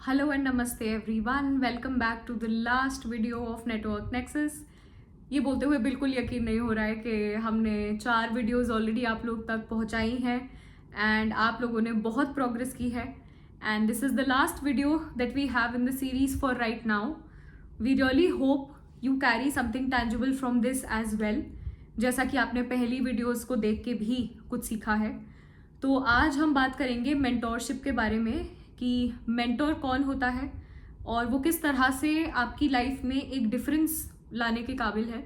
Hello and namaste everyone. Welcome back to the last video of Network Nexus. ये बोलते हुए बिल्कुल यकीन नहीं हो रहा है कि हमने 4 वीडियोस ऑलरेडी आप लोग तक पहुंचाई हैं एंड आप लोगों ने बहुत प्रोग्रेस की है and this is the last video that we have in the series for right now. We really hope you carry something tangible from this as well. जैसा कि आपने पहली वीडियोस को देख के भी कुछ सीखा है. तो आज हम बात करेंगे मेंटोरशिप के बारे में कि मेंटोर कौन होता है और वो किस तरह से आपकी लाइफ में एक डिफरेंस लाने के काबिल है.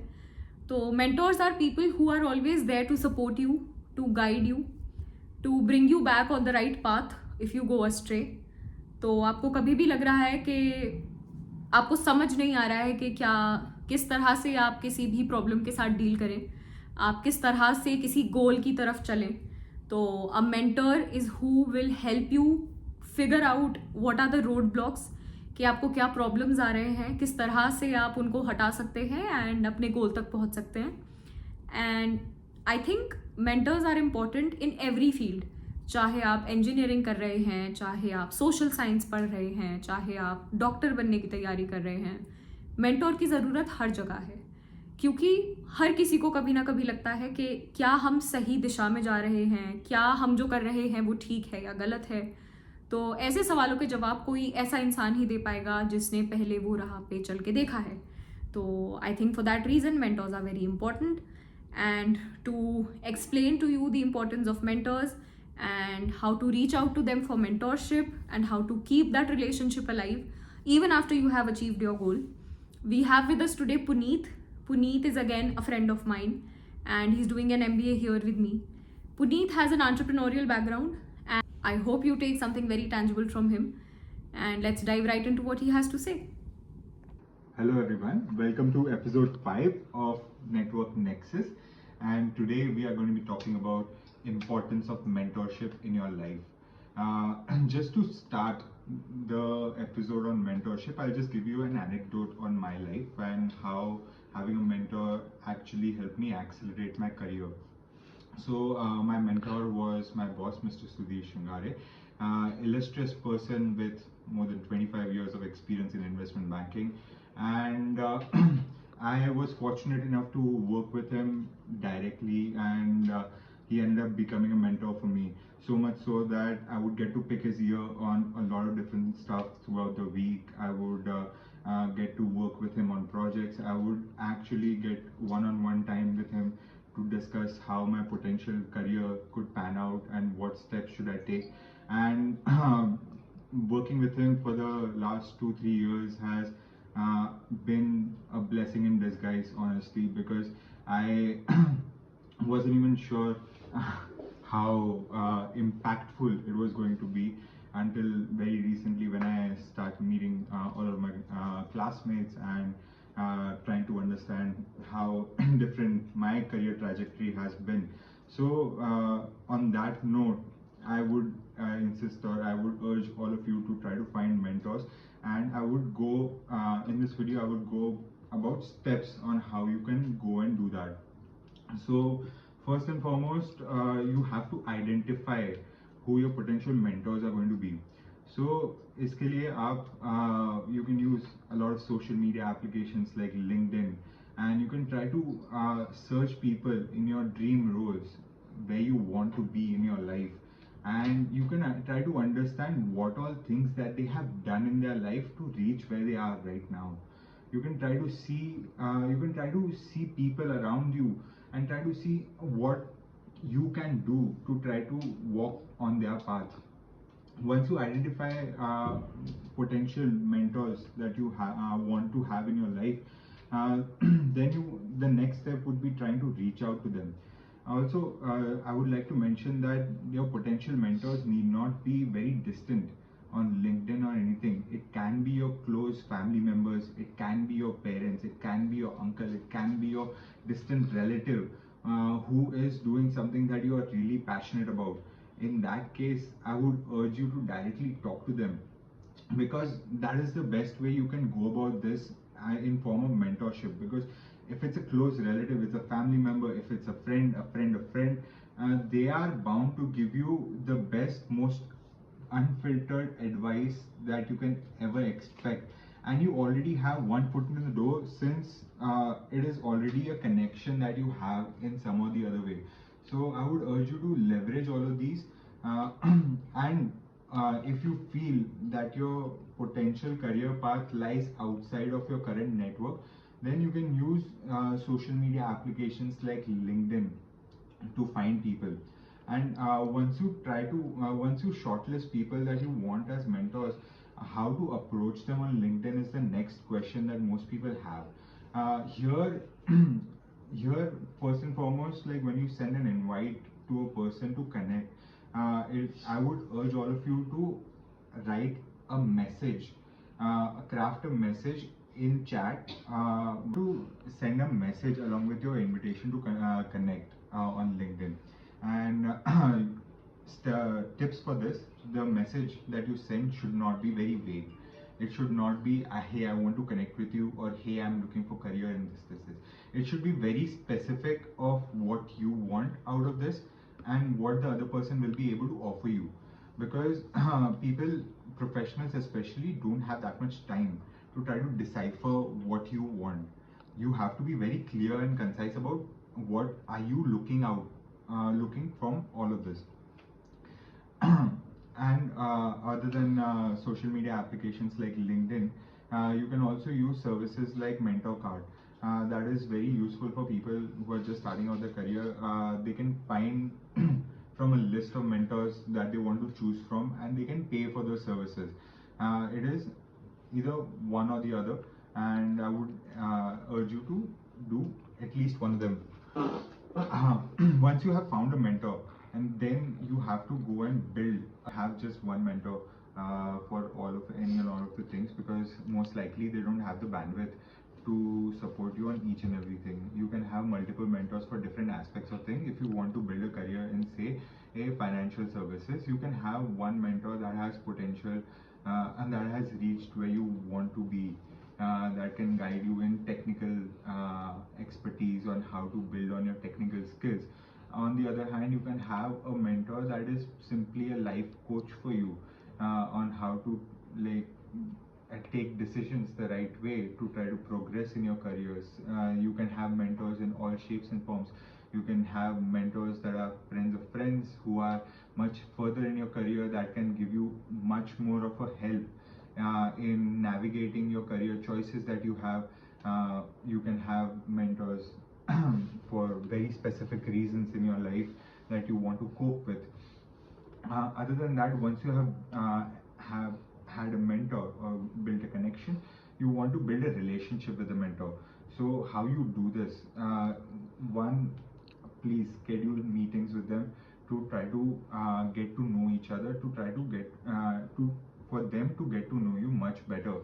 तो mentors are people who are always there to support you, to guide you, to bring you back on the right path if you go astray. तो आपको कभी भी लग रहा है कि आपको समझ नहीं आ रहा है कि किस तरह से आप किसी भी प्रॉब्लम के साथ डील करें, आप किस तरह से किसी गोल की तरफ चलें, तो a mentor is who will help you figure out what are the road blocks, कि आपको क्या प्रॉब्लम्स आ रहे हैं, किस तरह से आप उनको हटा सकते हैं एंड अपने गोल तक पहुंच सकते हैं. And I think mentors are important in every field. चाहे आप इंजीनियरिंग कर रहे हैं, चाहे आप सोशल साइंस पढ़ रहे हैं, चाहे आप डॉक्टर बनने की तैयारी कर रहे हैं, मेंटोर की ज़रूरत हर जगह है. क्योंकि हर किसी को कभी ना कभी लगता है कि क्या हम सही दिशा में जा रहे हैं, क्या हम जो कर रहे हैं वो ठीक है या गलत है. तो ऐसे सवालों के जवाब कोई ऐसा इंसान ही दे पाएगा जिसने पहले वो राह पे चल के देखा है. तो I think for that reason mentors are very important. And to explain to you the importance of mentors and how to reach out to them for mentorship and how to keep that relationship alive even after you have achieved your goal, we have with us today Puneet. Puneet is again a friend of mine and he's doing an MBA here with me. Puneet has an entrepreneurial background and I hope you take something very tangible from him, and let's dive right into what he has to say. Hello everyone, welcome to episode 5 of Network Nexus, and today we are going to be talking about importance of mentorship in your life. Just to start the episode on mentorship, I'll just give you an anecdote on my life and how having a mentor actually helped me accelerate my career. So my mentor was my boss, Mr. Sudhir Shingare, illustrious person with more than 25 years of experience in investment banking, and I was fortunate enough to work with him directly, and he ended up becoming a mentor for me. So much so that I would get to pick his ear on a lot of different stuff throughout the week. I would get to work with him on projects. I would actually get one-on-one time with him to discuss how my potential career could pan out and what steps should I take. And working with him for the last 2-3 years has been a blessing in disguise, honestly, because I wasn't even sure how impactful it was going to be until very recently, when I started meeting all of my classmates and trying to understand how different my career trajectory has been. So on that note, I would insist, or I would urge all of you to try to find mentors, and I would go in this video I would go about steps on how you can go and do that. So first and foremost, you have to identify who your potential mentors are going to be. So इसके लिए आप you can use a lot of social media applications like LinkedIn, and you can try to search people in your dream roles where you want to be in your life, and you can try to understand what all things that they have done in their life to reach where they are right now. You can try to see people around you and try to see what you can do to try to walk on their path. Once you identify potential mentors that you want to have in your life, then the next step would be trying to reach out to them. Also, I would like to mention that your potential mentors need not be very distant on LinkedIn or anything. It can be your close family members, it can be your parents, it can be your uncle, it can be your distant relative who is doing something that you are really passionate about. In that case, I would urge you to directly talk to them, because that is the best way you can go about this in form of mentorship. Because if it's a close relative, it's a family member, if it's a friend, they are bound to give you the best, most unfiltered advice that you can ever expect, and you already have one foot in the door, since it is already a connection that you have in some or the other way. So I would urge you to leverage all of these, and if you feel that your potential career path lies outside of your current network, then you can use social media applications like LinkedIn to find people. And once you shortlist people that you want as mentors, how to approach them on LinkedIn is the next question that most people have. Here here, first and foremost, like when you send an invite to a person to connect, I would urge all of you to write a message, craft a message in chat, to send a message along with your invitation to connect on LinkedIn. And tips for this: the message that you send should not be very vague. It should not be, hey, I want to connect with you, or hey, I'm looking for career in this. It should be very specific of what you want out of this and what the other person will be able to offer you. Because people, professionals especially, don't have that much time to try to decipher what you want. You have to be very clear and concise about what are you looking from all of this. And other than social media applications like LinkedIn, you can also use services like Mentor Card. That is very useful for people who are just starting out their career. They can find from a list of mentors that they want to choose from, and they can pay for those services. It is either one or the other, and I would urge you to do at least one of them. Once you have found a mentor, and then you have to go and build, have just one mentor for all of the things, because most likely they don't have the bandwidth to support you on each and everything. You can have multiple mentors for different aspects of things. If you want to build a career in, say, a financial services, you can have one mentor that has potential and that has reached where you want to be. That can guide you in technical expertise on how to build on your technical skills. On the other hand, you can have a mentor that is simply a life coach for you on how to take decisions the right way to try to progress in your careers. You can have mentors in all shapes and forms. You can have mentors that are friends of friends who are much further in your career, that can give you much more of a help in navigating your career choices that you have. You can have mentors for very specific reasons in your life that you want to cope with. Other than that, once you have had a mentor or built a connection, you want to build a relationship with the mentor. So how you do this? One, please schedule meetings with them to try to get to know each other, to try to get for them to get to know you much better.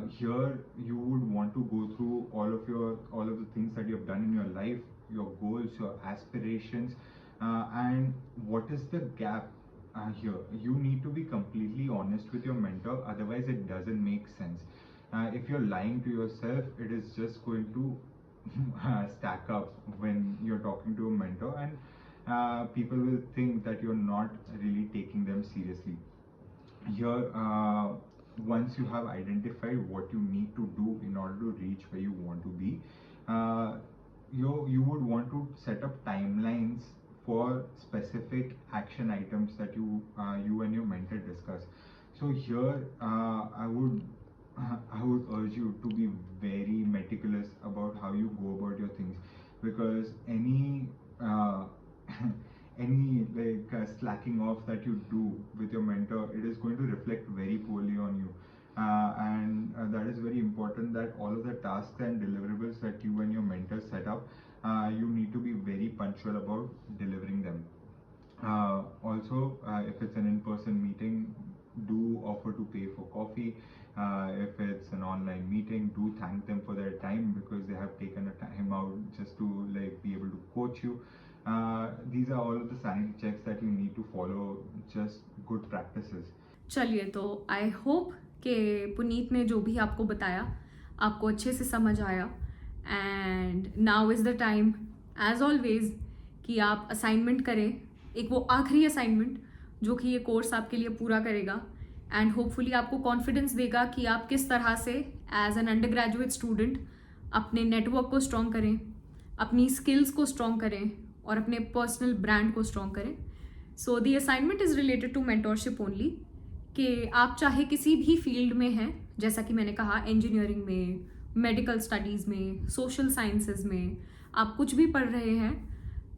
Here you would want to go through all of the things that you have done in your life, your goals, your aspirations, and what is the gap here. You need to be completely honest with your mentor, otherwise it doesn't make sense. If you're lying to yourself, it is just going to stack up when you're talking to a mentor, and people will think that you're not really taking them seriously. Here, once you have identified what you need to do in order to reach where you want to be, you would want to set up timelines for specific action items that you and your mentor discuss. So here, I would urge you to be very meticulous about how you go about your things, because any slacking off that you do with your mentor, it is going to reflect very poorly on you. And that is very important, that all of the tasks and deliverables that you and your mentor set up, you need to be very punctual about delivering them. Also, if it's an in-person meeting, do offer to pay for coffee. If it's an online meeting, do thank them for their time, because they have taken a time out just to be able to coach you. These are all of the sanity checks that you need to follow, just good practices. चलिए, तो I hope कि पुनीत ने जो भी आपको बताया आपको अच्छे से समझ आया, and now is the time as always कि आप असाइनमेंट करें, एक वो आखिरी असाइनमेंट जो कि ये कोर्स आपके लिए पूरा करेगा एंड होपफुली आपको कॉन्फिडेंस देगा कि आप किस तरह से as an undergraduate student अपने नेटवर्क को स्ट्रॉन्ग करें, अपनी स्किल्स को स्ट्रॉन्ग करें और अपने पर्सनल ब्रांड को स्ट्रॉन्ग करें. So the assignment is related to mentorship only, कि आप चाहे किसी भी फील्ड में हैं, जैसा कि मैंने कहा इंजीनियरिंग में, मेडिकल स्टडीज़ में, सोशल साइंसेज में, आप कुछ भी पढ़ रहे हैं,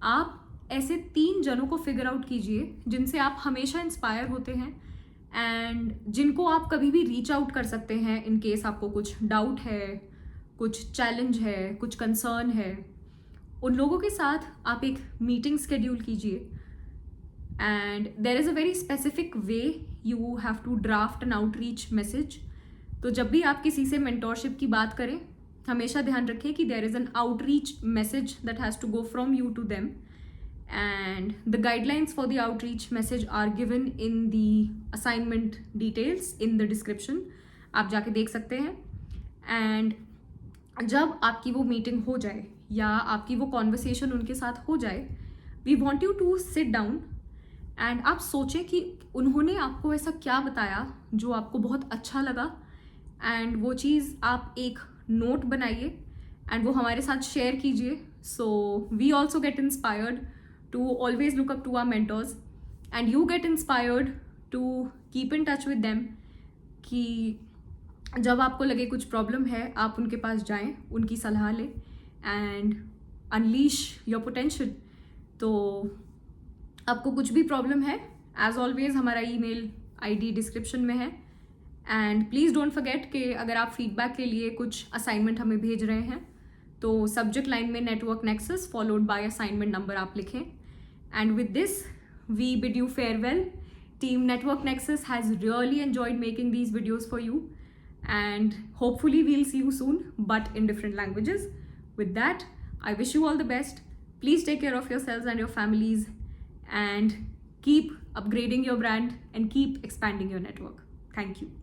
आप ऐसे 3 जनों को फिगर आउट कीजिए जिनसे आप हमेशा इंस्पायर होते हैं एंड जिनको आप कभी भी रीच आउट कर सकते हैं इन केस आपको कुछ डाउट है, कुछ चैलेंज है, कुछ कंसर्न है. उन लोगों के साथ आप एक मीटिंग स्केड्यूल कीजिए and there is a very specific way you have to draft an outreach message. तो जब भी आप किसी से मेंटोरशिप की बात करें, हमेशा ध्यान रखें कि there is an outreach message that has to go from you to them, and the guidelines for the outreach message are given in the assignment details in the description. आप जाके देख सकते हैं. एंड जब आपकी वो मीटिंग हो जाए या आपकी वो कॉन्वर्सेशन उनके साथ हो जाए, we want you to sit down and आप सोचें कि उन्होंने आपको ऐसा क्या बताया जो आपको बहुत अच्छा लगा, एंड वो चीज़ आप एक नोट बनाइए एंड वो हमारे साथ शेयर कीजिए. So we also get inspired to always look up to our mentors and you get inspired to keep in touch with them, कि जब आपको लगे कुछ प्रॉब्लम है आप उनके पास जाएं, उनकी सलाह लें एंड अनलीश योर पोटेंशियल. तो आपको कुछ भी प्रॉब्लम है, एज ऑलवेज हमारा ईमेल आईडी डिस्क्रिप्शन में है. एंड प्लीज़ डोंट फॉरगेट कि अगर आप फीडबैक के लिए कुछ असाइनमेंट हमें भेज रहे हैं तो सब्जेक्ट लाइन में network nexus followed by assignment number आप लिखें. And with this we bid you farewell. Team network nexus has really enjoyed making these videos for you and hopefully we'll see you soon but in different languages. With that, I wish you all the best. Please take care of yourselves and your families and keep upgrading your brand and keep expanding your network. Thank you.